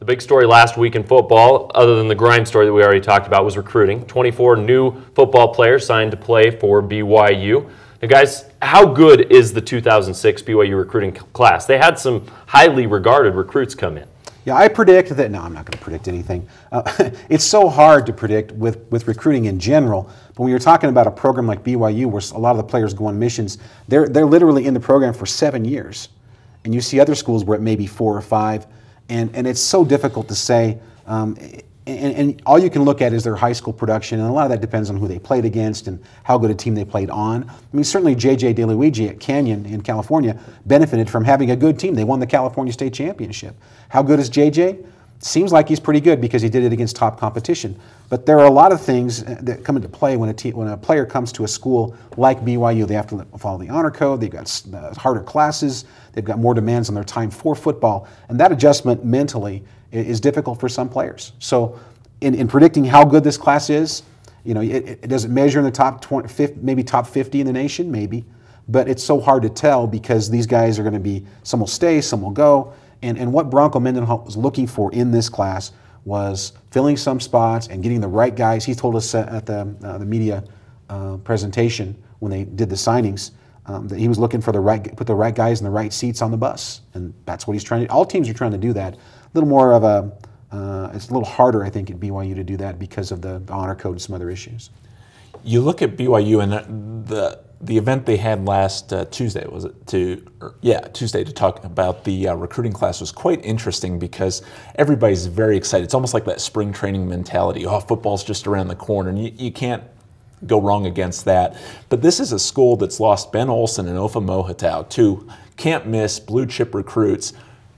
The big story last week in football, other than the grind story that we already talked about, was recruiting. 24 new football players signed to play for BYU. Now, guys, how good is the 2006 BYU recruiting class? They had some highly regarded recruits come in. Yeah, I predict that, no, I'm not going to predict anything. It's so hard to predict with recruiting in general, but when you're talking about a program like BYU where a lot of the players go on missions, they're literally in the program for 7 years. And you see other schools where it may be 4 or 5, and it's so difficult to say. And all you can look at is their high school production, and a lot of that depends on who they played against and how good a team they played on. I mean, certainly J.J. DeLuigi at Canyon in California benefited from having a good team. They won the California State Championship. How good is J.J.? Seems like he's pretty good because he did it against top competition. But there are a lot of things that come into play when a player comes to a school like BYU. They have to follow the honor code. They've got harder classes. They've got more demands on their time for football. And that adjustment mentally is difficult for some players. So in predicting how good this class is, you know, it doesn't measure in the top 20, maybe top 50 in the nation, maybe. But it's so hard to tell because these guys are going to be, some will stay, some will go. And what Bronco Mendenhall was looking for in this class was filling some spots and getting the right guys. He told us at the media presentation when they did the signings that he was looking for put the right guys in the right seats on the bus, and that's what he's trying to do. All teams are trying to do that. A little more of it's a little harder, I think, at BYU to do that because of the honor code and some other issues. You look at BYU and the event they had last Tuesday, was it? Tuesday, to talk about the recruiting class was quite interesting because everybody's very excited. It's almost like that spring training mentality. Oh, football's just around the corner, and you can't go wrong against that. But this is a school that's lost Ben Olsen and Ofa Mohatau, two can't-miss blue-chip recruits,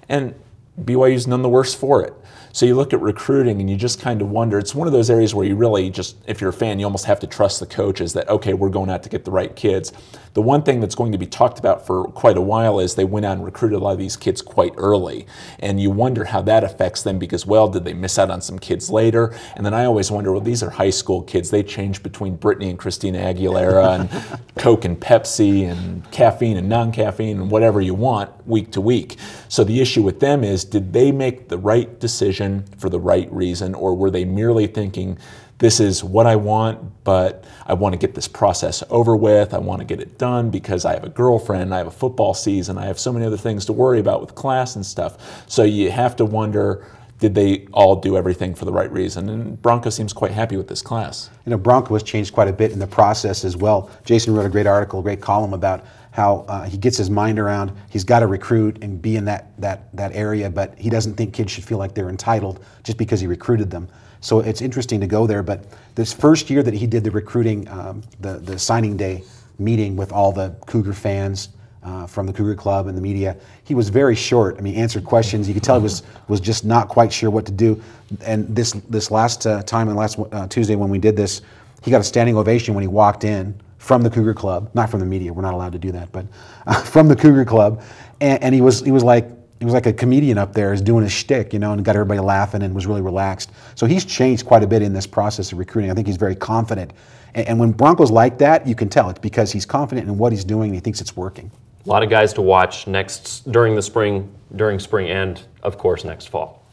and BYU's none the worse for it. So you look at recruiting and you just kind of wonder, it's one of those areas where you really just, if you're a fan, you almost have to trust the coaches that, okay, we're going out to get the right kids. The one thing that's going to be talked about for quite a while is they went out and recruited a lot of these kids quite early. And you wonder how that affects them because, well, did they miss out on some kids later? And then I always wonder, well, these are high school kids. They change between Britney and Christina Aguilera and Coke and Pepsi and caffeine and non-caffeine and whatever you want week to week. So the issue with them is, did they make the right decision for the right reason, or were they merely thinking, this is what I want, but I want to get this process over with, I want to get it done because I have a girlfriend, I have a football season, I have so many other things to worry about with class and stuff. So you have to wonder, did they all do everything for the right reason? And Bronco seems quite happy with this class. You know, Bronco has changed quite a bit in the process as well. Jason wrote a great article, a great column about how he gets his mind around, he's got to recruit and be in that area, but he doesn't think kids should feel like they're entitled just because he recruited them. So it's interesting to go there, but this first year that he did the recruiting, the signing day meeting with all the Cougar fans from the Cougar Club and the media, he was very short. I mean, he answered questions. You could tell he was just not quite sure what to do. And this last time, and last Tuesday when we did this, he got a standing ovation when he walked in from the Cougar Club, not from the media. We're not allowed to do that, but from the Cougar Club, and he was like a comedian up there, is doing his shtick, you know, and got everybody laughing and was really relaxed. So he's changed quite a bit in this process of recruiting. I think he's very confident, and when Bronco's like that, you can tell it's because he's confident in what he's doing and he thinks it's working. A lot of guys to watch during spring, and of course next fall.